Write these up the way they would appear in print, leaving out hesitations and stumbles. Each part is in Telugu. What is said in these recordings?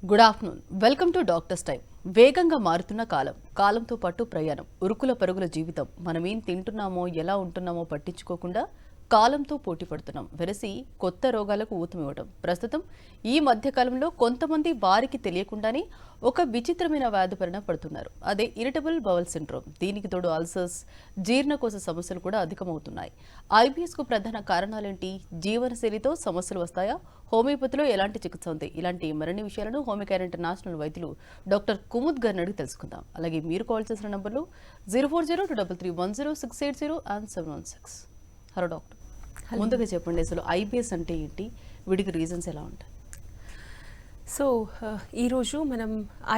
Good afternoon. Welcome to doctors time. వేగంగా మారుతున్న కాలంతో పాటు ప్రయాణం, ఉరుకుల పరుగుల జీవితం. మనమేం తింటున్నామో, ఎలా ఉంటున్నామో పట్టించుకోకుండా కాలంతో పోటీ పడుతున్నాం. వెరసి కొత్త రోగాలకు ఊతమివ్వడం. ప్రస్తుతం ఈ మధ్యకాలంలో కొంతమంది వారికి తెలియకుండానే ఒక విచిత్రమైన వ్యాధి పరిణ పడుతున్నారు. అదే ఇరిటబుల్ బౌల్ సిండ్రోమ్. దీనికి తోడు అల్సర్స్, జీర్ణకోశ సమస్యలు కూడా అధికమవుతున్నాయి. ఐబిఎస్ కు ప్రధాన కారణాలేంటి? జీవనశైలితో సమస్యలు వస్తాయా? హోమియోపతిలో ఎలాంటి చికిత్స ఉంది? ఇలాంటి మరిన్ని విషయాలను హోమియోకేర్ ఇంటర్నేషనల్ వైద్యులు డాక్టర్ కుముద్ గారిని అడిగి తెలుసుకుందాం. అలాగే మీరు కాల్ చేసిన నంబర్లు 0402331068 అండ్ 716. హలో డాక్టర్, ముందుగా చెప్పండి, అసలు ఐబిఎస్ అంటే ఏంటి, వీటికి రీజన్స్ ఎలా ఉంటాయి? సో ఈరోజు మనం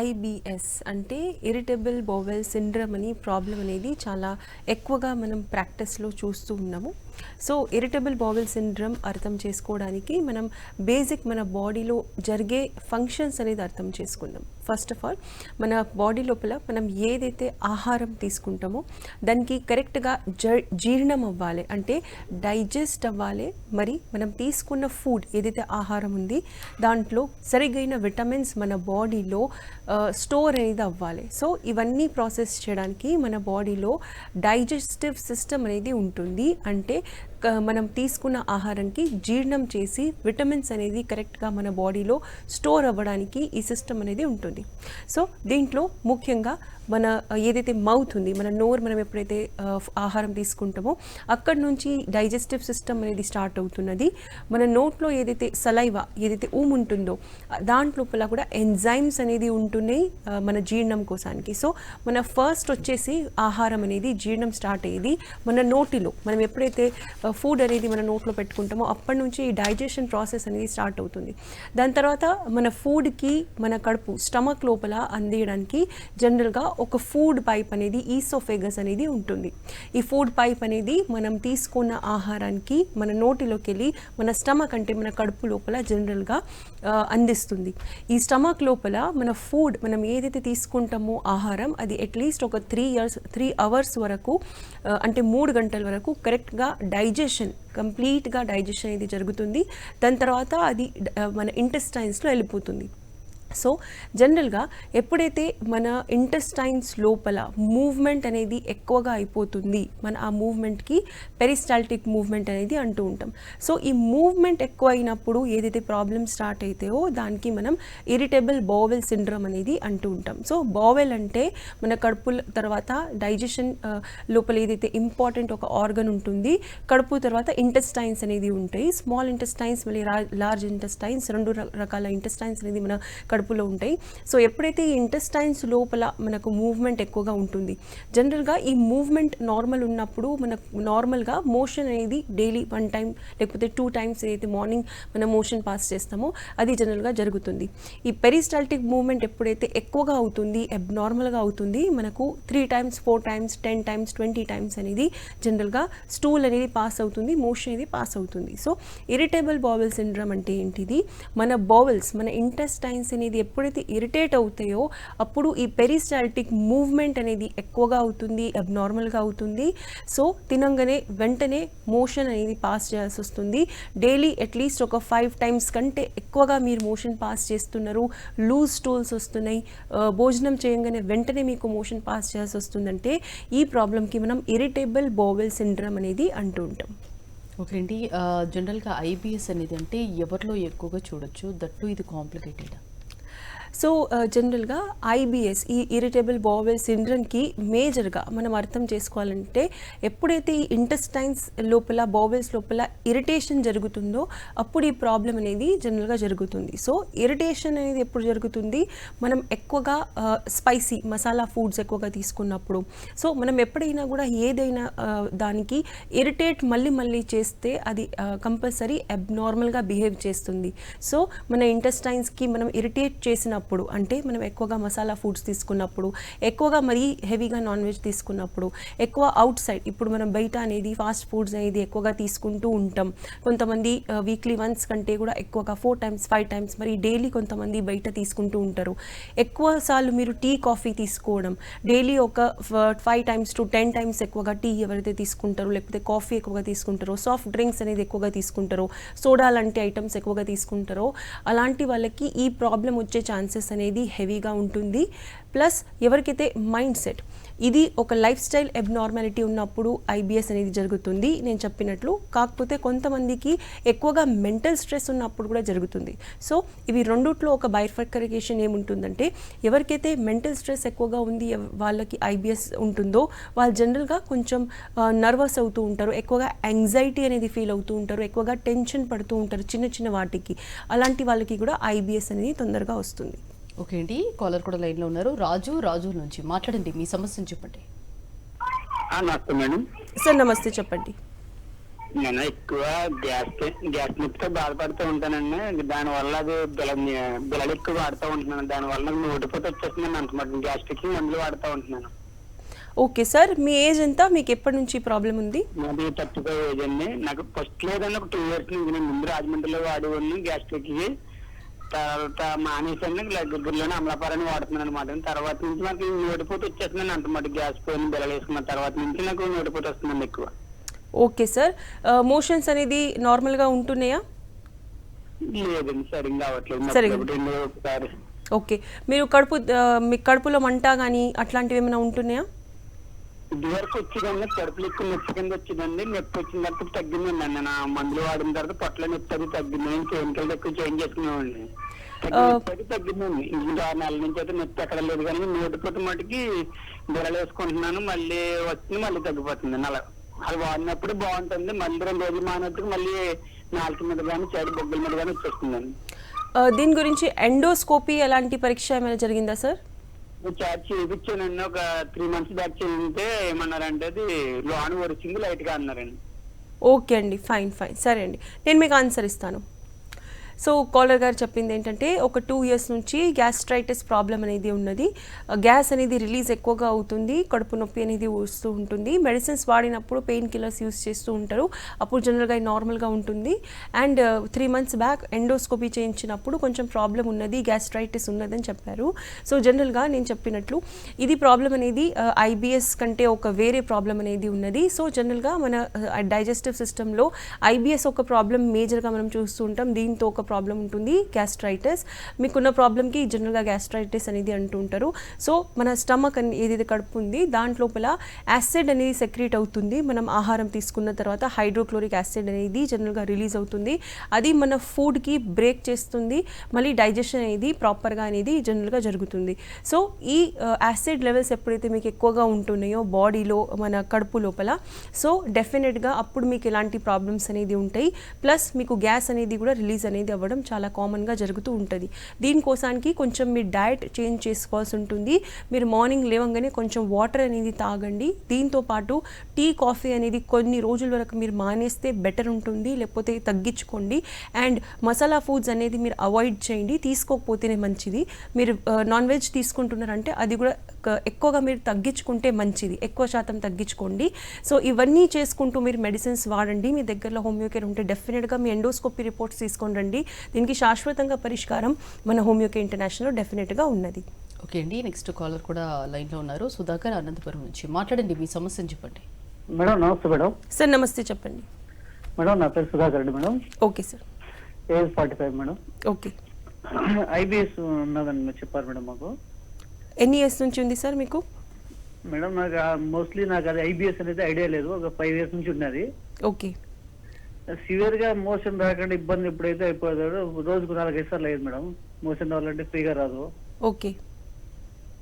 ఐబిఎస్ అంటే ఇరిటబుల్ బౌవెల్ సిండ్రోమ్ అని ప్రాబ్లం అనేది చాలా ఎక్కువగా మనం ప్రాక్టీస్లో చూస్తూ ఉన్నాము. సో ఇరిటబుల్ బౌవెల్ సిండ్రోమ్ అర్థం చేసుకోవడానికి మనం బేసిక్ మన బాడీలో జరిగే ఫంక్షన్స్ అనేది అర్థం చేసుకుందాం. ఫస్ట్ ఆఫ్ ఆల్, మన బాడీ లోపల మనం ఏదైతే ఆహారం తీసుకుంటామో దానికి కరెక్ట్గా జీర్ణం అవ్వాలి, అంటే డైజెస్ట్ అవ్వాలి. మరి మనం తీసుకున్న ఫుడ్ ఏదైతే ఆహారం ఉంది దాంట్లో సరిగైన విటమిన్స్ మన బాడీలో స్టోర్ అనేది అవ్వాలి. సో ఇవన్నీ ప్రాసెస్ చేయడానికి మన బాడీలో డైజెస్టివ్ సిస్టమ్ అనేది ఉంటుంది. అంటే మనం తీసుకున్న ఆహారానికి జీర్ణం చేసి విటమిన్స్ అనేది కరెక్ట్గా మన బాడీలో స్టోర్ అవ్వడానికి ఈ సిస్టమ్ అనేది ఉంటుంది. సో దీంట్లో ముఖ్యంగా మన ఏదైతే మౌత్ ఉంది, మన నోరు, మనం ఎప్పుడైతే ఆహారం తీసుకుంటామో అక్కడి నుంచి డైజెస్టివ్ సిస్టమ్ అనేది స్టార్ట్ అవుతున్నది. మన నోట్లో ఏదైతే సలైవా, ఏదైతే ఊమ్ ఉంటుందో దాంట్లోపల కూడా ఎంజైమ్స్ అనేది ఉంటున్నాయి మన జీర్ణం కోసానికి. సో మన ఫస్ట్ వచ్చేసి ఆహారం అనేది జీర్ణం స్టార్ట్ అయ్యేది మన నోటిలో. మనం ఎప్పుడైతే ఫుడ్ అనేది మన నోట్లో పెట్టుకుంటామో అప్పటి నుంచి ఈ డైజెషన్ ప్రాసెస్ అనేది స్టార్ట్ అవుతుంది. దాని తర్వాత మన ఫుడ్కి మన కడుపు స్టమక్ లోపల అందియడానికి జనరల్గా ఒక ఫుడ్ పైప్ అనేది, ఈసోఫేగస్ అనేది ఉంటుంది. ఈ ఫుడ్ పైప్ అనేది మనం తీసుకున్న ఆహారానికి మన నోటిలోకి వెళ్ళి మన స్టమక్ అంటే మన కడుపు లోపల జనరల్గా అందిస్తుంది. ఈ స్టమక్ లోపల మన ఫుడ్, మనం ఏదైతే తీసుకుంటామో ఆహారం, అది అట్లీస్ట్ ఒక 3 అవర్స్ వరకు, అంటే 3 గంటల వరకు కరెక్ట్గా కంప్లీట్గా డైజెషన్ అనేది జరుగుతుంది. దాని తర్వాత అది మన ఇంటెస్టైన్స్లో వెళ్ళిపోతుంది. సో జనరల్గా ఎప్పుడైతే మన ఇంటెస్టైన్స్ లోపల మూవ్మెంట్ అనేది ఎక్కువగా అయిపోతుంది, మన ఆ మూవ్మెంట్కి పెరిస్టాల్టిక్ మూవ్మెంట్ అనేది అంటూ ఉంటాం. సో ఈ మూవ్మెంట్ ఎక్కువ అయినప్పుడు ఏదైతే ప్రాబ్లమ్ స్టార్ట్ అవుతాయో దానికి మనం ఇరిటబుల్ బౌవెల్ సిండ్రోమ్ అనేది అంటూ ఉంటాం. సో బౌవెల్ అంటే మన కడుపు తర్వాత డైజెషన్ లోపల ఏదైతే ఇంపార్టెంట్ ఒక ఆర్గన్ ఉంటుంది, కడుపు తర్వాత ఇంటెస్టైన్స్ అనేది ఉంటాయి. స్మాల్ ఇంటెస్టైన్స్ మళ్ళీ లార్జ్ ఇంటెస్టైన్స్, 2 రకాల ఇంటెస్టైన్స్ అనేది మన కడుపులో ఉంటాయి. సో ఎప్పుడైతే ఈ ఇంటెస్టైన్స్ లోపల మనకు మూవ్మెంట్ ఎక్కువగా ఉంటుంది, జనరల్గా ఈ మూవ్మెంట్ నార్మల్ ఉన్నప్పుడు మనకు నార్మల్గా మోషన్ అనేది డైలీ 1 టైం లేకపోతే 2 టైమ్స్ ఏదైతే మార్నింగ్ మనం మోషన్ పాస్ చేస్తామో అది జనరల్గా జరుగుతుంది. ఈ పెరిస్టాల్టిక్ మూవ్మెంట్ ఎప్పుడైతే ఎక్కువగా అవుతుంది, అబ్నార్మల్గా అవుతుంది, మనకు 3 టైమ్స్ 4 టైమ్స్ 10 టైమ్స్ 20 టైమ్స్ అనేది జనరల్గా స్టూల్ అనేది పాస్ అవుతుంది, మోషన్ అనేది పాస్ అవుతుంది. సో ఇరిటబుల్ బౌవెల్ సిండ్రోమ్ అంటే ఏంటిది? మన బౌవెల్స్, మన ఇంటెస్టైన్స్ అనేది ఎప్పుడైతే ఇరిటేట్ అవుతాయో అప్పుడు ఈ పెరిస్టాల్టిక్ మూవ్మెంట్ అనేది ఎక్కువగా అవుతుంది, అబ్నార్మల్గా అవుతుంది. సో తినంగానే వెంటనే మోషన్ అనేది పాస్ చేయాల్సి వస్తుంది. డైలీ అట్లీస్ట్ ఒక 5 టైమ్స్ కంటే ఎక్కువగా మీరు మోషన్ పాస్ చేస్తున్నారు, లూజ్ స్టూల్స్ వస్తున్నాయి, భోజనం చేయగానే వెంటనే మీకు మోషన్ పాస్ చేయాల్సి వస్తుందంటే ఈ ప్రాబ్లంకి మనం ఇరిటబుల్ బౌవెల్ సిండ్రోమ్ అనేది అంటూ ఉంటాం. ఓకే అండి, జనరల్గా ఐబిఎస్ అనేది అంటే ఎవరిలో ఎక్కువగా చూడొచ్చు, దట్టు ఇది కాంప్లికేటెడ్? సో జనరల్గా ఐబిఎస్, ఈ ఇరిటబుల్ బౌవెల్ సిండ్రోమ్కి మేజర్గా మనం అర్థం చేసుకోవాలంటే ఎప్పుడైతే ఈ ఇంటెస్టైన్స్ లోపల, బౌవెల్స్ లోపల ఇరిటేషన్ జరుగుతుందో అప్పుడు ఈ ప్రాబ్లం అనేది జనరల్గా జరుగుతుంది. సో ఇరిటేషన్ అనేది ఎప్పుడు జరుగుతుంది? మనం ఎక్కువగా స్పైసీ మసాలా ఫుడ్స్ ఎక్కువగా తీసుకున్నప్పుడు. సో మనం ఎప్పుడైనా కూడా ఏదైనా దానికి ఇరిటేట్ మళ్ళీ చేస్తే అది కంపల్సరీ అబ్నార్మల్గా బిహేవ్ చేస్తుంది. సో మన ఇంటెస్టైన్స్కి మనం ఇరిటేట్ చేసినప్పుడు, అంటే మనం ఎక్కువగా మసాలా ఫుడ్స్ తీసుకున్నప్పుడు, ఎక్కువగా మరీ హెవీగా నాన్ వెజ్ తీసుకున్నప్పుడు, ఎక్కువ అవుట్ సైడ్, ఇప్పుడు మనం బయట అనేది ఫాస్ట్ ఫుడ్స్ అనేది ఎక్కువగా తీసుకుంటూ ఉంటాం. కొంతమంది వీక్లీ వన్స్ కంటే కూడా ఎక్కువగా 4 టైమ్స్ 5 టైమ్స్ మరి డైలీ కొంతమంది బయట తీసుకుంటూ ఉంటారు. ఎక్కువ సార్లు మీరు టీ కాఫీ తీసుకోవడం, డైలీ ఒక 5 టైమ్స్ టు 10 టైమ్స్ ఎక్కువగా టీ ఎవరైతే తీసుకుంటారో, లేకపోతే కాఫీ ఎక్కువగా తీసుకుంటారో, సాఫ్ట్ డ్రింక్స్ అనేది ఎక్కువగా తీసుకుంటారో, సోడా లాంటి ఐటమ్స్ ఎక్కువగా తీసుకుంటారో, అలాంటి వాళ్ళకి ఈ ప్రాబ్లం వచ్చే ఛాన్స్ ఛాన్సెస్ అనేది హెవీగా ఉంటుంది. ప్లస్ ఎవరికైతే మైండ్ సెట్ ఇది ఒక లైఫ్ స్టైల్ అబ్నార్మాలిటీ ఉన్నప్పుడు ఐబిఎస్ అనేది జరుగుతుంది నేను చెప్పినట్లు. కాకపోతే కొంతమందికి ఎక్కువగా మెంటల్ స్ట్రెస్ ఉన్నప్పుడు కూడా జరుగుతుంది. సో ఇవి రెండిట్లో ఒక బైఫర్కరేషన్ ఏముంటుందంటే ఎవరికైతే మెంటల్ స్ట్రెస్ ఎక్కువగా ఉంది వాళ్ళకి ఐబిఎస్ ఉంటుందో వాళ్ళు జనరల్గా కొంచెం నర్వస్ అవుతూ ఉంటారు, ఎక్కువగా యాంగ్జైటీ అనేది ఫీల్ అవుతూ ఉంటారు, ఎక్కువగా టెన్షన్ పడుతూ ఉంటారు చిన్న చిన్న వాటికి. అలాంటి వాళ్ళకి కూడా ఐబిఎస్ అనేది తొందరగా వస్తుంది. ఓకే అండి, కాలర్ కూడా లైన్లో ఉన్నారు. రాజు నుంచి మాట్లాడండి, మీ సమస్యను చెప్పండి. నమస్తే మేడం. సార్ నమస్తే, చెప్పండి. నేను ఎక్కువ గ్యాస్ నొప్పితో బాధపడుతూ ఉంటానండి. దానివల్ల అది బిల్లలు ఎక్కువ వాడుతూ ఉంటున్నాను. దానివల్ల నాకు నోటిపోతే వచ్చేస్తుందండి. అంతమాట గ్యాస్ట్రిక్ మందులు వాడుతూ ఉంటున్నాను. ఓకే సార్, మీ ఏజ్ ఎంత, మీకు ఎప్పటి నుంచి ప్రాబ్లం ఉంది? నాది 35 ఏజ్ అండి. నాకు ఫస్ట్ లేదండి ఒక 2 years నుంచి. నేను ముందు రాజమండ్రిలో వాడేవాడిని గ్యాస్ట్రిక్ కి. తర్వాత మానేసాను, దగ్గరలోనే అమలాపురాన్ని వాడుతున్నాను అనమాట. తర్వాత నుంచి నాకు నోటిపోతే వచ్చేస్తుందండి. అంతమాట గ్యాస్ పోయిన బిల్లలు వేసుకున్న తర్వాత నుంచి నాకు నోటిపోతే వస్తుందండి ఎక్కువ. ఓకే సార్, మోషన్స్ అనేది నార్మల్గా ఉంటున్నాయా? లేదండి, సరిగ్గా సరిగ్గా. అవ్వట్లేదు. ఒకసారి ఓకే, మీరు మీ కడుపులో మంట కానీ అట్లాంటివి ఏమైనా ఉంటున్నాయా? ఇదివరకు వచ్చేదండి, కడుపులు ఎక్కువ నొప్పి కింద వచ్చిందండి. నొప్పి వచ్చిన తర్వాత తగ్గిందండి. నేను మందులు వాడిన తర్వాత పొట్ల నొప్పి అది తగ్గింది. నేను కెమికల్ ఎక్కువ చేంజ్ చేసుకునేవాడిని. తగ్గిందండి. ఇంకా 6 నెలల నుంచి అయితే నొప్పి ఎక్కడ లేదు. కానీ నోటిపోతే మటుకి బిల్లలు వేసుకుంటున్నాను, మళ్ళీ వస్తుంది, మళ్ళీ తగ్గిపోతుంది. అలా అది వాడినప్పుడు బాగుంటుంది. మళ్ళీ 2 రోజులు మానట్టుకు మళ్ళీ నాలుగు మీద కానీ చెడు బొగ్గుల మీద కానీ వచ్చేస్తుందండి. దీని గురించి ఎండోస్కోపీ అలాంటి పరీక్ష ఏమైనా జరిగిందా సార్? చార్జ్ చేయించానండి. ఒక 3 months బ్యాక్ చేయితే ఏమన్నారంటే అది లోన్ వరిచింది లైట్ గా అన్నారండి. ఓకే అండి, ఫైన్ సరే అండి, నేను మీకు ఆన్సర్ ఇస్తాను. సో కాలర్ గారు చెప్పింది ఏంటంటే ఒక 2 years నుంచి గ్యాస్ట్రైటిస్ ప్రాబ్లం అనేది ఉన్నది. గ్యాస్ అనేది రిలీజ్ ఎక్కువగా అవుతుంది, కడుపు నొప్పి అనేది వస్తూ ఉంటుంది. మెడిసిన్స్ వాడినప్పుడు పెయిన్ కిల్లర్స్ యూస్ చేస్తూ ఉంటారు, అప్పుడు జనరల్గా నార్మల్గా ఉంటుంది. అండ్ 3 months బ్యాక్ ఎండోస్కోపీ చేయించినప్పుడు కొంచెం ప్రాబ్లం ఉన్నది, గ్యాస్ట్రైటిస్ ఉన్నదని చెప్పారు. సో జనరల్గా నేను చెప్పినట్లు ఇది ప్రాబ్లం అనేది ఐబిఎస్ కంటే ఒక వేరే ప్రాబ్లం అనేది ఉన్నది. సో జనరల్గా మన డైజెస్టివ్ సిస్టంలో ఐబిఎస్ ఒక ప్రాబ్లం మేజర్గా మనం చూస్తూ ఉంటాం. దీంతో ఒక ప్రాబ్లం ఉంటుంది గ్యాస్ట్రైటిస్. మీకున్న ప్రాబ్లంకి జనరల్గా గ్యాస్ట్రైటిస్ అనేది అంటూ ఉంటారు. సో మన స్టమక్ ఏదైతే కడుపు ఉంది దాంట్లోపల యాసిడ్ అనేది సెక్రీట్ అవుతుంది. మనం ఆహారం తీసుకున్న తర్వాత హైడ్రోక్లోరిక్ యాసిడ్ అనేది జనరల్గా రిలీజ్ అవుతుంది. అది మన ఫుడ్కి బ్రేక్ చేస్తుంది, మళ్ళీ డైజెషన్ అనేది ప్రాపర్గా అనేది జనరల్గా జరుగుతుంది. సో ఈ యాసిడ్ లెవెల్స్ ఎప్పుడైతే మీకు ఎక్కువగా ఉంటున్నాయో బాడీలో మన కడుపు లోపల, సో డెఫినెట్గా అప్పుడు మీకు ఇలాంటి ప్రాబ్లమ్స్ అనేది ఉంటాయి. ప్లస్ మీకు గ్యాస్ అనేది కూడా రిలీజ్ అనేది అవ్వడం చాలా కామన్గా జరుగుతూ ఉంటుంది. దీనికోసానికి కొంచెం మీరు డయట్ చేంజ్ చేసుకోవాల్సి ఉంటుంది. మీరు మార్నింగ్ లేవగానే కొంచెం వాటర్ అనేది తాగండి. దీంతో పాటు టీ కాఫీ అనేది కొన్ని రోజుల వరకు మీరు మానేస్తే బెటర్ ఉంటుంది, లేకపోతే తగ్గించుకోండి. అండ్ మసాలా ఫుడ్స్ అనేది మీరు అవాయిడ్ చేయండి, తీసుకోకపోతేనే మంచిది. మీరు నాన్ వెజ్ తీసుకుంటున్నారంటే అది కూడా ఎక్కువగా మీరు తగ్గించుకుంటే మంచిది, ఎక్కువ శాతం తగ్గించుకోండి. సో ఇవన్నీ చేసుకుంటూ మీరు మెడిసిన్స్ వాడండి. మీ దగ్గరలో హోమియోకేర్ ఉంటే డెఫినెట్గా మీ ఎండోస్కోపీ రిపోర్ట్స్ తీసుకొని రండి. దీనికి శాశ్వతంగా పరిష్కారం మన హోమియోకేర్ ఇంటర్నేషనల్ డెఫినెట్గా ఉన్నది. ఓకే అండి, నెక్స్ట్ కాలర్ కూడా లైన్లో ఉన్నారు. సుధాకర్ అనంతపురం నుంచి మాట్లాడండి, మీ సమస్యను చెప్పండి. మేడం నమస్తే. మేడం సార్ నమస్తే, చెప్పండి. మేడం నా పేరు Sudhakar Reddy madam. Okay sir. Age 45 madam. Okay, IBS ఉన్నదని మీరు చెప్పారు మేడం. మాకు ఎన్ని ఇయర్స్ నుంచి ఉంది సార్ మీకు? మేడం నాకు మోస్ట్లీ నాకు అది ఐబిఎస్ అనేది ఐడియా లేదు. ఒక 5 years నుంచి ఉన్నది. ఓకే, సివియర్ గా మోషన్ రాకుండా ఇబ్బంది ఎప్పుడైతే అయిపోతాడో రోజుకు 4-5 సార్లు అయ్యేది మేడం. మోషన్ రావాలంటే ఫ్రీగా రాదు. ఓకే,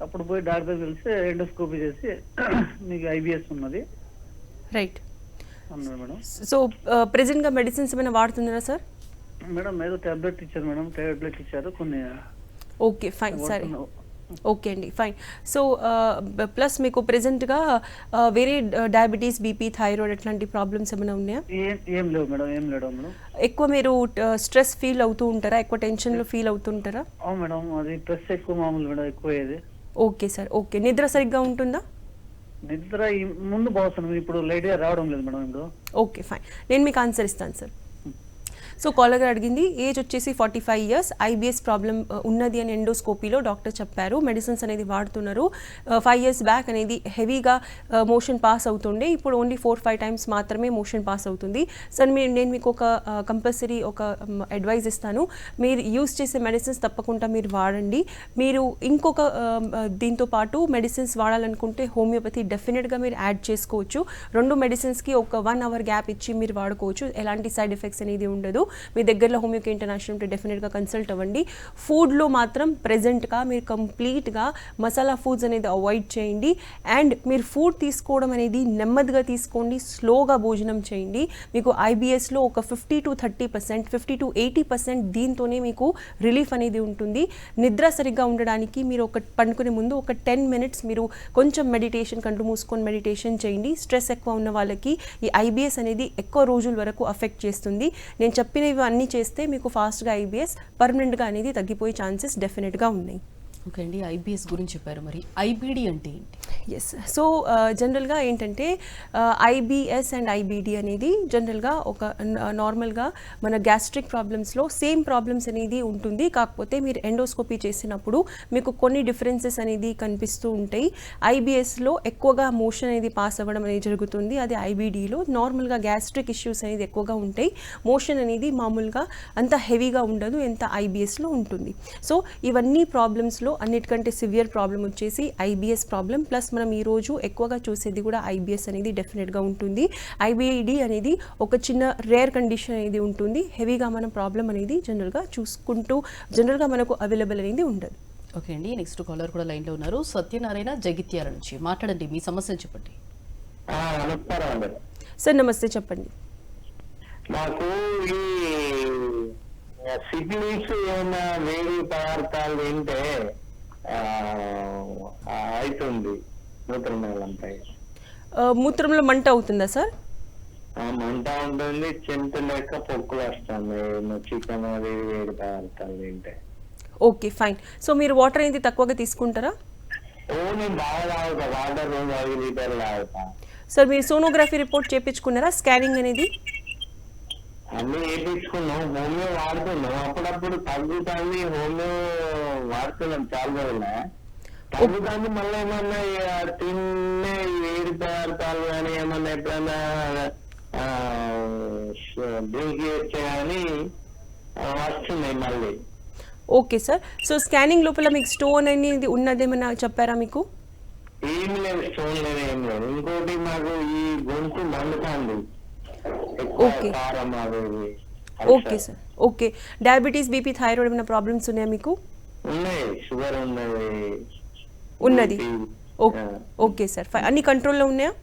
అప్పుడు పోయి డాక్టర్ కలిసి ఎండోస్కోపీ చేసి మీకు ఐబిఎస్ ఉన్నది రైట్ అన్నారు మేడం. సో ప్రెసెంట్గా మెడిసిన్స్ ఏమైనా వాడుతున్నారా సార్? మేడం ఏదో టాబ్లెట్ ఇచ్చారు మేడం, టాబ్లెట్ ఇచ్చారు కొన్ని. ఓకే ఫైన్, సరే, ఓకే అండి, ఫైన్. సో ప్లస్ మీకు ప్రెసెంట్గా వేరే డయాబెటీస్, బీపీ, థైరాయిడ్ అట్లాంటి ప్రాబ్లమ్స్ ఏమైనా ఉన్నాయా? ఏం లేవు మేడం, ఏం లేవు మేడం. ఎక్కువ మీరు స్ట్రెస్ ఫీల్ అవుతూ ఉంటారా, ఎక్కువ టెన్షన్లో ఫీల్ అవుతుంటారా? అవును మేడం, అది స్ట్రెస్ ఎక్కువ మామూలు మేడం, ఎక్కువ అయ్యేది. Okay sir, okay. నిద్ర సరిగ్గా ఉంటుందా? నిద్ర ముందు బాగుంది, ఇప్పుడు లైట్గా రావడం లేదు మేడం. ఇప్పుడు ఓకే ఫైన్, నేను మీకు ఆన్సర్ ఇస్తాను సార్. సో కాలర్ గారు అడిగింది ఏజ్ వచ్చేసి 45 years, ఐబిఎస్ ప్రాబ్లం ఉన్నది అని ఎండోస్కోపీలో డాక్టర్ చెప్పారు. మెడిసిన్స్ అనేది వాడుతున్నారు. 5 years బ్యాక్ అనేది హెవీగా మోషన్ పాస్ అవుతుండే, ఇప్పుడు ఓన్లీ 4-5 times మాత్రమే మోషన్ పాస్ అవుతుంది. సో నేను మీకు ఒక కంపల్సరీ ఒక అడ్వైజ్ ఇస్తాను. మీరు యూస్ చేసే మెడిసిన్స్ తప్పకుండా మీరు వాడండి. మీరు ఇంకొక దీంతో పాటు మెడిసిన్స్ వాడాలనుకుంటే హోమియోపతి డెఫినెట్గా మీరు యాడ్ చేసుకోవచ్చు. 2 మెడిసిన్స్కి ఒక 1 hour గ్యాప్ ఇచ్చి మీరు వాడుకోవచ్చు. ఎలాంటి సైడ్ ఎఫెక్ట్స్ అనేది ఉండదు. మీ దగ్గరలో హోమియోకే ఇంటర్నేషనల్ ఉంటే డెఫినెట్గా కన్సల్ట్ అవ్వండి. ఫుడ్లో మాత్రం ప్రెజెంట్గా మీరు కంప్లీట్గా మసాలా ఫుడ్స్ అనేది అవాయిడ్ చేయండి. అండ్ మీరు ఫుడ్ తీసుకోవడం అనేది నెమ్మదిగా తీసుకోండి, స్లోగా భోజనం చేయండి. మీకు ఐబిఎస్లో ఒక 50-30%, 50-80% దీంతోనే మీకు రిలీఫ్ అనేది ఉంటుంది. నిద్ర సరిగ్గా ఉండడానికి మీరు పండుకునే ముందు ఒక 10 minutes మీరు కొంచెం మెడిటేషన్, కంటు మూసుకొని మెడిటేషన్ చేయండి. స్ట్రెస్ ఎక్కువ ఉన్న వాళ్ళకి ఈ ఐబిఎస్ అనేది ఎక్కువ రోజుల వరకు అఫెక్ట్ చేస్తుంది. నేను చెప్పినవి అన్నీ చేస్తే మీకు ఫాస్ట్గా ఐబిఎస్ పర్మనెంట్గా అనేది తగ్గిపోయే ఛాన్సెస్ డెఫినెట్గా ఉన్నాయి. ఓకే అండి, ఐబిఎస్ గురించి చెప్పారు, మరి ఐబిడి అంటే ఏంటి? ఎస్, సో జనరల్గా ఏంటంటే ఐబిఎస్ అండ్ ఐబిడి అనేది జనరల్గా ఒక నార్మల్గా మన గ్యాస్ట్రిక్ ప్రాబ్లమ్స్లో సేమ్ ప్రాబ్లమ్స్ అనేది ఉంటుంది. కాకపోతే మీరు ఎండోస్కోపీ చేసినప్పుడు మీకు కొన్ని డిఫరెన్సెస్ అనేది కనిపిస్తూ ఉంటాయి. ఐబిఎస్లో ఎక్కువగా మోషన్ అనేది పాస్ అవ్వడం అనేది జరుగుతుంది. అది ఐబిడిలో నార్మల్గా గ్యాస్ట్రిక్ ఇష్యూస్ అనేది ఎక్కువగా ఉంటాయి. మోషన్ అనేది మామూలుగా అంత హెవీగా ఉండదు, ఎంత ఐబిఎస్లో ఉంటుంది. సో ఇవన్నీ ప్రాబ్లమ్స్లో అన్నిటికంటే సివియర్ ప్రాబ్లం వచ్చేసి ఐబిఎస్ ప్రాబ్లం. ప్లస్ మనం ఈరోజు ఎక్కువగా చూసేది కూడా ఐబిఎస్ అనేది డెఫినెట్గా ఉంటుంది. ఐబిడి అనేది ఒక చిన్న రేర్ కండిషన్ అనేది ఉంటుంది. హెవీగా మనం ప్రాబ్లం అనేది జనరల్గా మనకు అవైలబుల్ అనేది ఉండదు. ఓకే అండి, నెక్స్ట్ కాలర్ కూడా లైన్లో ఉన్నారు. సత్యనారాయణ జగిత్యాల నుంచి మాట్లాడండి, మీ సమస్యను చెప్పండి. నమస్కారం అండి. సార్ నమస్తే, చెప్పండి. నాకు ఈ సిడ్లీస్ ఏమైనా వేడి పదార్థాలు తింటే అవుతుంది, మూత్రంపై మూత్రంలో మంట అవుతుందా సార్? మంట ఉంటుంది, చింత లేక పొక్కులు వస్తుంది చికెన్ అది వేడి పదార్థాలు తింటే. Okay fine. సో మీరు వాటర్ అనేది తక్కువగా తీసుకుంటారా? నేను బాగా తాగుతా, వాటర్ 5 లీటర్లు తాగుతా. సార్ మీరు సోనోగ్రఫీ రిపోర్ట్ చేయించుకున్నారా? స్కానింగ్ అనేది అన్ని వేయించుకున్నాం, హోమియో వాడుతున్నాం, అప్పుడప్పుడు తగ్గుతుంది. హోమియో వాడుతున్నాం చాలా రోజులే, తగ్గుతుంది. మళ్ళీ ఏమన్నా తిన్నే వేడి పదార్థాలు కానీ ఏమన్నా ఎప్పుడన్నా డ్రింక్ చేయొచ్చా కానీ వస్తున్నాయి మళ్ళీ. Okay sir. సో స్కానింగ్ లోపల మీకు స్టోన్ అనేది ఉన్నదేమన్నా చెప్పారా మీకు? ఏం లేదు, స్టోన్ లేదు, ఏం లేదు. ఇంకోటి మాకు ఈ గొంతు మండుతుంది. Okay okay sir. Okay, diabetes, BP, thyroid ఏమైనా ప్రాబ్లమ్స్ ఉన్నాయా మీకు? ఉన్నాయి, షుగర్ ఉన్నది. Okay sir fine. అన్ని కంట్రోల్లో ఉన్నాయా?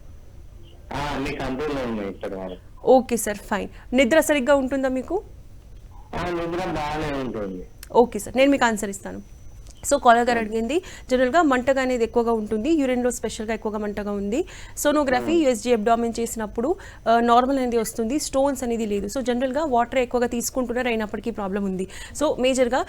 అన్ని కంట్రోల్లో ఉన్నాయి ఇప్పటి వరకు. Okay sir fine. నిద్ర సరిగ్గా ఉంటుందా మీకు? నిద్ర బాగానే ఉంటుంది. ఓకే సార్, నేను మీకు ఆన్సర్ ఇస్తాను. సో కాలర్ గారు అడిగింది జనరల్గా మంటగా అనేది ఎక్కువగా ఉంటుంది, యూరిన్లో స్పెషల్గా ఎక్కువగా మంటగా ఉంది. సోనోగ్రఫీ యూఎస్జీ అబ్డామిన్ చేసినప్పుడు నార్మల్ అనేది వస్తుంది, స్టోన్స్ అనేది లేదు. సో జనరల్గా వాటర్ ఎక్కువగా తీసుకుంటున్నారు, అయినప్పటికీ ప్రాబ్లం ఉంది. సో మేజర్గా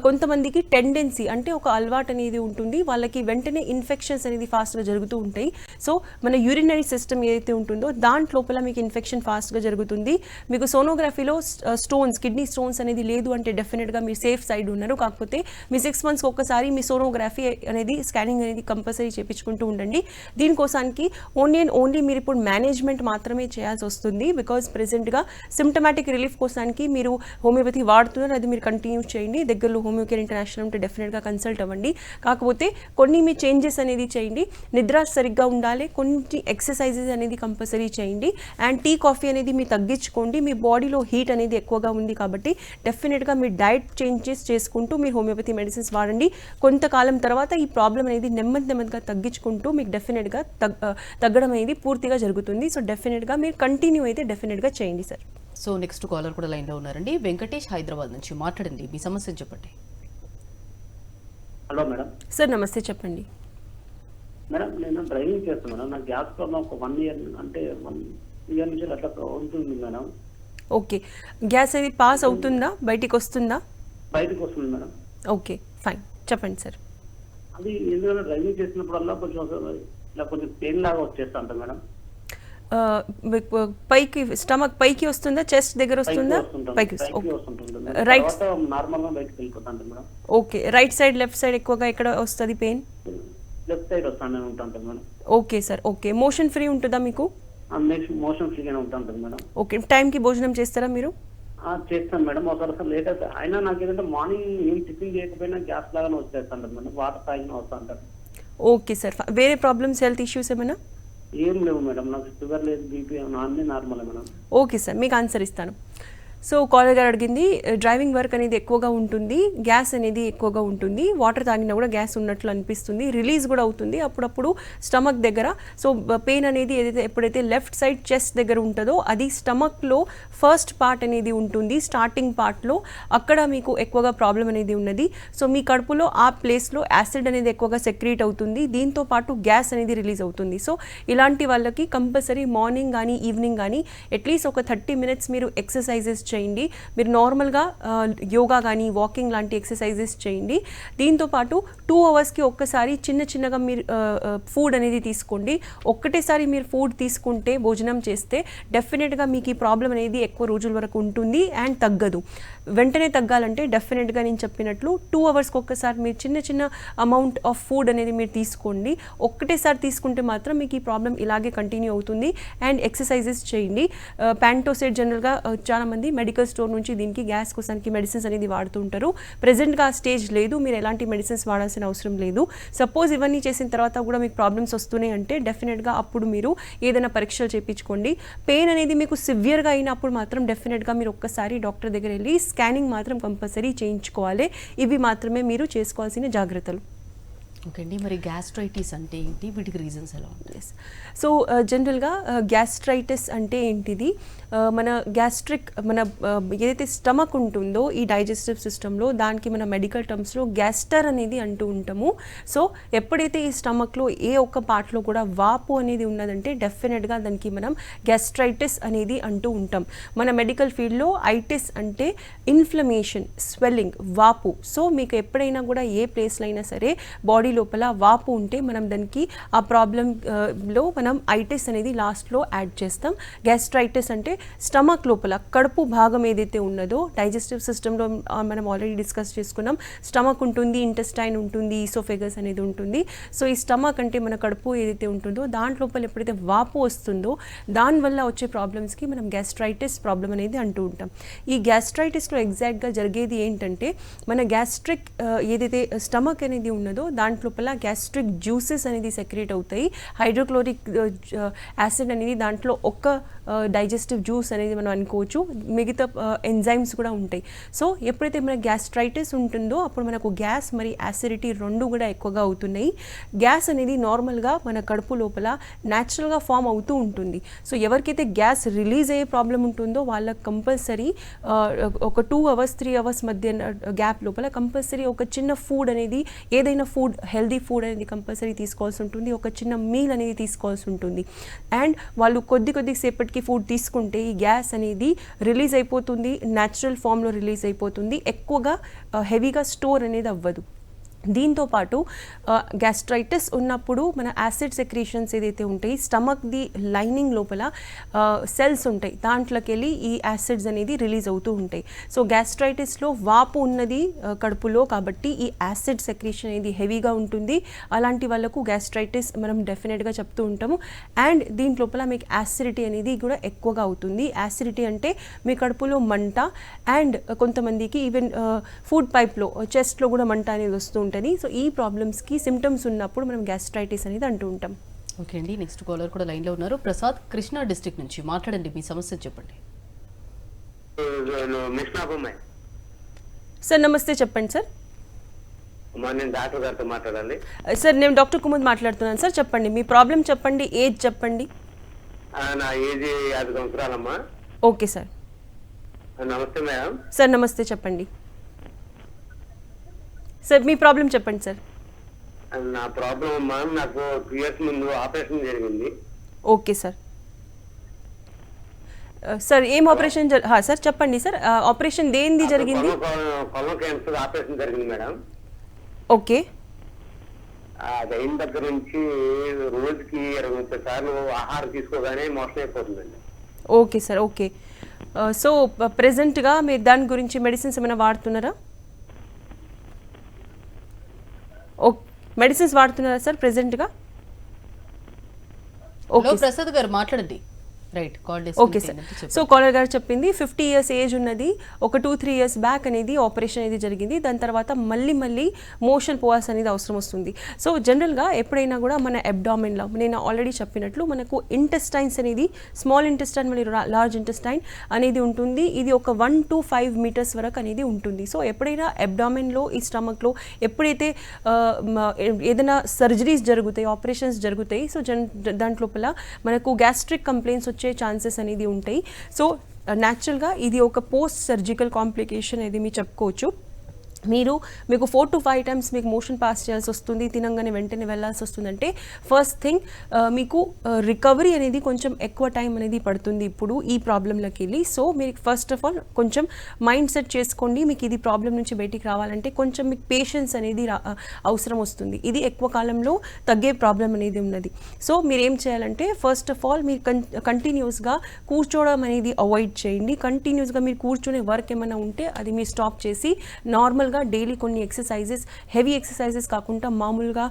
కొంతమందికి టెండెన్సీ అంటే ఒక అలవాటు అనేది ఉంటుంది, వాళ్ళకి వెంటనే ఇన్ఫెక్షన్స్ అనేది ఫాస్ట్గా జరుగుతూ ఉంటాయి. సో మన యూరినరీ సిస్టమ్ ఏదైతే ఉంటుందో దాంట్లోపల మీకు ఇన్ఫెక్షన్ ఫాస్ట్గా జరుగుతుంది. మీకు సోనోగ్రఫీలో స్టోన్స్, కిడ్నీ స్టోన్స్ అనేది లేదు అంటే డెఫినెట్గా మీరు సేఫ్ సైడ్ ఉన్నారు. కాకపోతే మీ 6 months ఒకసారి మీ సోనోగ్రఫీ అనేది స్కానింగ్ అనేది కంపల్సరీ చేయించుకుంటూ ఉండండి. దీనికోసానికి ఓన్లీ మీరు ఇప్పుడు మేనేజ్మెంట్ మాత్రమే చేయాల్సి వస్తుంది. బికాజ్ ప్రెసెంట్గా సిమ్టమాటిక్ రిలీఫ్ కోసానికి మీరు హోమియోపతి వాడుతున్నారు, అది మీరు కంటిన్యూ చేయండి. దగ్గరలో హోమియోకేర్ ఇంటర్నేషనల్ ఉంటే డెఫినెట్గా కన్సల్ట్ అవ్వండి. కాకపోతే కొన్ని మీ చేంజెస్ అనేది చేయండి. నిద్ర సరిగ్గా ఉండాలి, కొన్ని ఎక్సర్సైజెస్ అనేది కంపల్సరీ చేయండి. అండ్ టీ, కాఫీ అనేది మీరు తగ్గించుకోండి. మీ బాడీలో హీట్ అనేది ఎక్కువగా ఉంది కాబట్టి డెఫినెట్గా మీ డైట్ చేంజెస్ చేసుకుంటూ మీరు హోమియోపతి మెడిసిన్స్ వాడండి. కొంతకాలం తర్వాత ఈ ప్రాబ్లం అనేది నెమ్మదిగా తగ్గించుకుంటూ మీకు డెఫినెట్గా తగ్గడం అనేది పూర్తిగా జరుగుతుంది. సో డెఫినెట్గా మీరు కంటిన్యూ అయితే డెఫినెట్గా చేయండి సార్. సో నెక్స్ట్ కాలర్ కూడా లైన్లో ఉన్నారండి. వెంకటేష్ హైదరాబాద్ నుంచి మాట్లాడండి, మీ సమస్యను చెప్పండి. Hello madam. సార్ నమస్తే, చెప్పండి. మేడం నేను డ్రైవింగ్ చేస్తాను మేడం, నాకు గ్యాస్ ప్రాబ్లం ఒక 1 year అంటే 1 year నుంచి అట్లా ఉంటుంది మేడం. ఓకే, గ్యాస్ అనేది పాస్ అవుతుందా, బయటికి వస్తుందా? బయటకు వస్తుంది మేడం. ఓకే ఫైన్, చెప్పండి సార్. అది ఎందుకంటే డ్రైవింగ్ చేసినప్పుడల్లా కొంచెం ఇలా కొంచెం పెయిన్ లాగా వచ్చేస్తా ఉంటా మేడం. పైకి స్టమక్ పైకి వస్తుందా, చెస్ట్ దగ్గర వస్తుందా? పైకి రైట్. నార్మల్ గా బయటకు వెళ్ళిపోతాను madam. Okay, right side left side ఎక్కువగా ఎక్కడ వస్తుంది పెయిన్? లెఫ్ట్ సైడ్ వస్తానే ఉంటాను madam. Okay sir, okay. Motion free ఉంటుందా మీకు? మోషన్ ఫ్రీగానే ఉంటాను మేడం. ఓకే, టైంకి భోజనం చేస్తారా మీరు? చేస్తాను మేడం. ఒకసారి లేట్ అయితే అయినా నాకు ఏంటంటే మార్నింగ్ ఏం టిఫిన్ చేయకపోయినా గ్యాస్ లాగానే వచ్చేస్తాను మేడం. వాటర్ తాగిన వస్తా అంటారు. ఓకే సార్, వేరే ప్రాబ్లమ్స్, హెల్త్ ఇష్యూస్ ఏమైనా? ఏం లేవు మేడం. నాకు షుగర్ లేదు, బీపీ అన్ని నార్మల్ మేడం. ఓకే సార్, మీకు ఆన్సర్ ఇస్తాను. సో కాలర్ గారు అడిగింది, డ్రైవింగ్ వర్క్ అనేది ఎక్కువగా ఉంటుంది, గ్యాస్ అనేది ఎక్కువగా ఉంటుంది, వాటర్ తాగినా కూడా గ్యాస్ ఉన్నట్లు అనిపిస్తుంది, రిలీజ్ కూడా అవుతుంది అప్పుడప్పుడు స్టమక్ దగ్గర. సో పెయిన్ అనేది ఏదైతే ఎప్పుడైతే లెఫ్ట్ సైడ్ చెస్ట్ దగ్గర ఉంటుందో అది స్టమక్లో ఫస్ట్ పార్ట్ అనేది ఉంటుంది, స్టార్టింగ్ పార్ట్లో. అక్కడ మీకు ఎక్కువగా ప్రాబ్లం అనేది ఉన్నది. సో మీ కడుపులో ఆ ప్లేస్లో యాసిడ్ అనేది ఎక్కువగా సెక్రీట్ అవుతుంది, దీంతో పాటు గ్యాస్ అనేది రిలీజ్ అవుతుంది. సో ఇలాంటి వాళ్ళకి కంపల్సరీ మార్నింగ్ కానీ ఈవినింగ్ కానీ అట్లీస్ట్ ఒక 30 minutes మీరు ఎక్సర్సైజెస్ చేయండి. మీరు నార్మల్గా యోగా కానీ వాకింగ్ లాంటి ఎక్సర్సైజెస్ చేయండి. దీంతోపాటు 2 hours ఒక్కసారి చిన్నగా మీరు ఫుడ్ అనేది తీసుకోండి. ఒక్కటేసారి మీరు ఫుడ్ తీసుకుంటే, భోజనం చేస్తే డెఫినెట్గా మీకు ఈ ప్రాబ్లం అనేది ఎక్కువ రోజుల వరకు ఉంటుంది అండ్ తగ్గదు. వెంటనే తగ్గాలంటే డెఫినెట్గా నేను చెప్పినట్లు 2 hours ఒక్కసారి మీరు చిన్న అమౌంట్ ఆఫ్ ఫుడ్ అనేది మీరు తీసుకోండి. ఒక్కటేసారి తీసుకుంటే మాత్రం మీకు ఈ ప్రాబ్లం ఇలాగే కంటిన్యూ అవుతుంది. అండ్ ఎక్సర్సైజెస్ చేయండి. ప్యాంటోసెట్ జనరల్గా చాలామంది మెడికల్ స్టోర్ నుంచి దీనికి గ్యాస్ కోసానికి మెడిసిన్స్ అనేది వాడుతూ ఉంటారు. ప్రెజెంట్గా ఆ స్టేజ్ లేదు, మీరు ఎలాంటి మెడిసిన్స్ వాడాల్సిన అవసరం లేదు. సపోజ్ ఇవన్నీ చేసిన తర్వాత కూడా మీకు ప్రాబ్లమ్స్ వస్తున్నాయి అంటే డెఫినెట్గా అప్పుడు మీరు ఏదైనా పరీక్షలు చేయించుకోండి. పెయిన్ అనేది మీకు సివియర్గా అయినప్పుడు మాత్రం డెఫినెట్గా మీరు ఒక్కసారి డాక్టర్ దగ్గర వెళ్ళి స్కానింగ్ మాత్రం కంపల్సరీ చేయించుకోవాలి. ఇవి మాత్రమే మీరు చేసుకోవాల్సిన జాగ్రత్తలు. ఓకే అండి, మరి గ్యాస్ట్రైటిస్ అంటే ఏంటి, వీటికి రీజన్స్ ఎలా ఉంటాయి? సో జనరల్గా గ్యాస్ట్రైటిస్ అంటే ఏంటిది, మన ఏదైతే స్టమక్ ఉంటుందో ఈ డైజెస్టివ్ సిస్టంలో దానికి మన మెడికల్ టర్మ్స్లో గ్యాస్టర్ అనేది అంటూ ఉంటాము. సో ఎప్పుడైతే ఈ స్టమక్లో ఏ ఒక్క పార్ట్లో కూడా వాపు అనేది ఉన్నదంటే డెఫినెట్గా దానికి మనం గ్యాస్ట్రైటిస్ అనేది అంటూ ఉంటాం. మన మెడికల్ ఫీల్డ్లో ఐటిస్ అంటే ఇన్ఫ్లమేషన్, స్వెల్లింగ్, వాపు. సో మీకు ఎప్పుడైనా కూడా ఏ ప్లేస్లో అయినా సరే బాడీ లోపల వాపు ఉంటే మనం దానికి ఆ ప్రాబ్లంలో మనం ఐటిస్ అనేది లాస్ట్లో యాడ్ చేస్తాం. గ్యాస్ట్రైటిస్ అంటే స్టమక్ లోపల కడుపు భాగం ఏదైతే ఉన్నదో డైజెస్టివ్ సిస్టంలో మనం ఆల్రెడీ డిస్కస్ చేసుకున్నాం. స్టమక్ ఉంటుంది, ఇంటెస్టైన్ ఉంటుంది, ఈసోఫెగస్ అనేది ఉంటుంది. సో ఈ స్టమక్ అంటే మన కడుపు ఏదైతే ఉంటుందో దాంట్లోపల ఎప్పుడైతే వాపు వస్తుందో దానివల్ల వచ్చే ప్రాబ్లమ్స్కి మనం గ్యాస్ట్రైటిస్ ప్రాబ్లం అనేది అంటూ ఉంటాం. ఈ గ్యాస్ట్రైటిస్లో ఎగ్జాక్ట్గా జరిగేది ఏంటంటే మన గ్యాస్ట్రిక్ ఏదైతే స్టమక్ అనేది ఉన్నదో దాంట్లోపల గ్యాస్ట్రిక్ జ్యూసెస్ అనేది సెక్రేట్ అవుతాయి. హైడ్రోక్లోరిక్ యాసిడ్ అనేది దాంట్లో ఒక్క డైజెస్టివ్ జ్యూస్ అనేది మనం అనుకోవచ్చు, మిగతా ఎంజైమ్స్ కూడా ఉంటాయి. సో ఎప్పుడైతే మన గ్యాస్ట్రైటిస్ ఉంటుందో అప్పుడు మనకు గ్యాస్ మరి యాసిడిటీ రెండు కూడా ఎక్కువగా అవుతున్నాయి. గ్యాస్ అనేది నార్మల్గా మన కడుపు లోపల న్యాచురల్గా ఫామ్ అవుతూ ఉంటుంది. సో ఎవరికైతే గ్యాస్ రిలీజ్ అయ్యే ప్రాబ్లం ఉంటుందో వాళ్ళకి కంపల్సరీ ఒక 2 hours 3 hours మధ్య గ్యాప్ లోపల కంపల్సరీ ఒక చిన్న ఫుడ్ అనేది, ఏదైనా ఫుడ్, హెల్దీ ఫుడ్ అనేది కంపల్సరీ తీసుకోవాల్సి ఉంటుంది. ఒక చిన్న మీల్ అనేది తీసుకోవాల్సి ఉంటుంది. అండ్ వాళ్ళు కొద్ది సేపటికి ఫుడ్ తీసుకుంటే ఈ గ్యాస్ అనేది రిలీజ్ అయిపోతుంది, న్యాచురల్ ఫామ్లో రిలీజ్ అయిపోతుంది, ఎక్కువగా హెవీగా స్టోర్ అనేది అవ్వదు. దీంతోపాటు గ్యాస్ట్రైటిస్ ఉన్నప్పుడు మన యాసిడ్ సెక్రీషన్స్ ఏదైతే ఉంటాయి స్టమక్ది లైనింగ్ లోపల సెల్స్ ఉంటాయి, దాంట్లోకి వెళ్ళి ఈ యాసిడ్స్ అనేది రిలీజ్ అవుతూ ఉంటాయి. సో గ్యాస్ట్రైటిస్లో వాపు ఉన్నది కడుపులో కాబట్టి ఈ యాసిడ్ సెక్రీషన్ అనేది హెవీగా ఉంటుంది. అలాంటి వాళ్ళకు గ్యాస్ట్రైటిస్ మనం డెఫినెట్గా చెప్తూ ఉంటాము. అండ్ దీంట్లోపల మీకు యాసిడిటీ అనేది కూడా ఎక్కువగా అవుతుంది. యాసిడిటీ అంటే మీ కడుపులో మంట అండ్ కొంతమందికి ఈవెన్ ఫుడ్ పైప్లో చెస్ట్లో కూడా మంట అనేది వస్తూ ఉంటుంది. సో ఈ ప్రాబ్లమ్స్కి సిమ్టమ్స్ ఉన్నప్పుడు మనం గ్యాస్ట్రైటిస్ అనేది అంటూ ఉంటాం. ఓకే అండి, నెక్స్ట్ కాలర్ కూడా లైన్లో ఉన్నారు. ప్రసాద్, కృష్ణా డిస్ట్రిక్ట్ నుంచి మాట్లాడండి, మీ సమస్య చెప్పండి. సార్ నమస్తే, చెప్పండి సార్. నేను డాక్టర్ గారితో మాట్లాడాలి. సార్ నేను డాక్టర్ కుముద్ మాట్లాడుతున్నాను సార్. చెప్పండి మీ ప్రాబ్లం చెప్పండి, ఏజ్ చెప్పండి. నా ఏజ్ 5 సంవత్సరాలమ్మా. Okay sir. నమస్తే మేడం. సార్ నమస్తే, చెప్పండి సార్. మీ ప్రాబ్లం చెప్పండి సార్. నా ప్రాబ్లం అమ్మా, నాకు 2 years ముందు ఆపరేషన్ జరిగింది. Okay sir. సార్ ఏం ఆపరేషన్ సార్ చెప్పండి సార్. ఆపరేషన్ దేనిది జరిగింది? కొల్లం క్యాన్సర్ ఆపరేషన్ జరిగింది మేడం. ఓకే. అది అయిన దగ్గర నుంచి రోజుకి 20-30 సార్లు ఆహారం తీసుకోగానే మోసం అయిపోతుందండి. Okay sir, okay. సో ప్రెసెంట్గా మీరు దాని గురించి మెడిసిన్స్ ఏమైనా వాడుతున్నారా? మెడిసిన్స్ వాడుతున్నారా సార్ ప్రెసెంట్గా? హలో ప్రసాద్ గారు మాట్లాడండి. Right, call okay sir. So caller గారు చెప్పింది 50 ఇయర్స్ ఏజ్ ఉన్నది, ఒక 2-3 ఇయర్స్ బ్యాక్ అనేది ఆపరేషన్ అనేది జరిగింది. దాని తర్వాత మళ్ళీ మోషన్ పోవాల్సి అనేది అవసరం వస్తుంది. సో జనరల్గా ఎప్పుడైనా కూడా మన అబ్డామిన్లో నేను ఆల్రెడీ చెప్పినట్లు మనకు ఇంటెస్టైన్స్ అనేది స్మాల్ ఇంటెస్టైన్ మరియు లార్జ్ ఇంటెస్టైన్ అనేది ఉంటుంది. ఇది ఒక 1 to 5 మీటర్స్ వరకు అనేది ఉంటుంది. సో ఎప్పుడైనా అబ్డామిన్లో ఈ స్టమక్లో ఎప్పుడైతే ఏదైనా సర్జరీస్ జరుగుతాయి, ఆపరేషన్స్ జరుగుతాయి, సో దాంట్లోపల మనకు గ్యాస్ట్రిక్ కంప్లైంట్స్ వచ్చే ఛాన్సెస్ అనేది ఉంటాయి. సో న్యాచురల్గా ఇది ఒక పోస్ట్ సర్జికల్ కాంప్లికేషన్ అనేది మీరు చెప్పుకోవచ్చు. మీకు 4 to 5 టైమ్స్ మీకు మోషన్ పాస్ చేయాల్సి వస్తుంది, తినంగానే వెంటనే వెళ్ళాల్సి వస్తుందంటే ఫస్ట్ థింగ్ మీకు రికవరీ అనేది కొంచెం ఎక్కువ టైం అనేది పడుతుంది ఇప్పుడు ఈ ప్రాబ్లంలోకి వెళ్ళి. సో మీరు ఫస్ట్ ఆఫ్ ఆల్ కొంచెం మైండ్ సెట్ చేసుకోండి. మీకు ఇది ప్రాబ్లం నుంచి బయటికి రావాలంటే కొంచెం మీకు పేషెన్స్ అనేది అవసరం వస్తుంది. ఇది ఎక్కువ కాలంలో తగ్గే ప్రాబ్లం అనేది ఉన్నది. సో మీరు ఏం చేయాలంటే ఫస్ట్ ఆఫ్ ఆల్ మీరు కంటిన్యూస్గా కూర్చోవడం అనేది అవాయిడ్ చేయండి. కంటిన్యూస్గా మీరు కూర్చునే వర్క్ ఏమైనా ఉంటే అది మీరు స్టాప్ చేసి నార్మల్గా డైలీ కొన్ని ఎక్సర్సైజెస్, హెవీ ఎక్సర్సైజెస్ కాకుండా మామూలుగా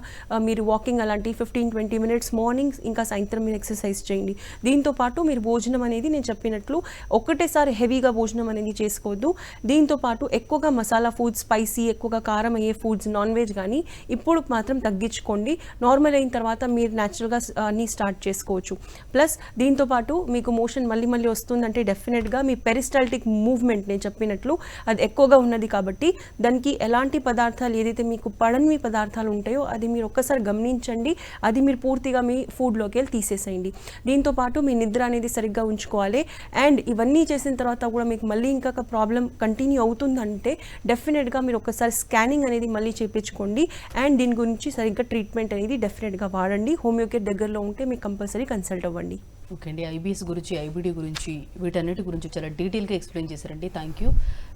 మీరు వాకింగ్ అలాంటి 15-20 మినిట్స్ మార్నింగ్ ఇంకా సాయంత్రం మీరు ఎక్సర్సైజ్ చేయండి. దీంతోపాటు మీరు భోజనం అనేది నేను చెప్పినట్లు ఒక్కటేసారి హెవీగా భోజనం అనేది చేసుకోవద్దు. దీంతోపాటు ఎక్కువగా మసాలా ఫుడ్స్, స్పైసీ, ఎక్కువగా కారం అయ్యే ఫుడ్స్, నాన్ వెజ్ కానీ ఇప్పుడు మాత్రం తగ్గించుకోండి. నార్మల్ అయిన తర్వాత మీరు న్యాచురల్గా అన్నీ స్టార్ట్ చేసుకోవచ్చు. ప్లస్ దీంతోపాటు మీకు మోషన్ మళ్ళీ వస్తుందంటే డెఫినెట్గా మీ పెరిస్టాల్టిక్ మూవ్మెంట్ నేను చెప్పినట్లు అది ఎక్కువగా ఉన్నది కాబట్టి దానికి ఎలాంటి పదార్థాలు ఏదైతే మీకు పడని పదార్థాలు ఉంటాయో అది మీరు ఒక్కసారి గమనించండి. అది మీరు పూర్తిగా మీ ఫుడ్లోకి వెళ్ళి తీసేసేయండి. దీంతోపాటు మీ నిద్ర అనేది సరిగ్గా ఉంచుకోవాలి. అండ్ ఇవన్నీ చేసిన తర్వాత కూడా మీకు మళ్ళీ ఇంకా ప్రాబ్లం కంటిన్యూ అవుతుందంటే డెఫినెట్గా మీరు ఒకసారి స్కానింగ్ అనేది మళ్ళీ చేయించుకోండి. అండ్ దీని గురించి సరిగ్గా ట్రీట్మెంట్ అనేది డెఫినెట్గా వాడండి. హోమియోకేర్ దగ్గరలో ఉంటే మీకు కంపల్సరీ కన్సల్ట్ అవ్వండి. ఓకే అండి, ఐబీఎస్ గురించి, ఐబీడీ గురించి, వీటన్నిటి గురించి చాలా డీటెయిల్గా ఎక్స్ప్లెయిన్ చేశారండి. Thank you.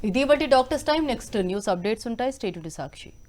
ఇది బట్టి doctors time. Next news updates ఉంటాయి. Stay to Sakshi.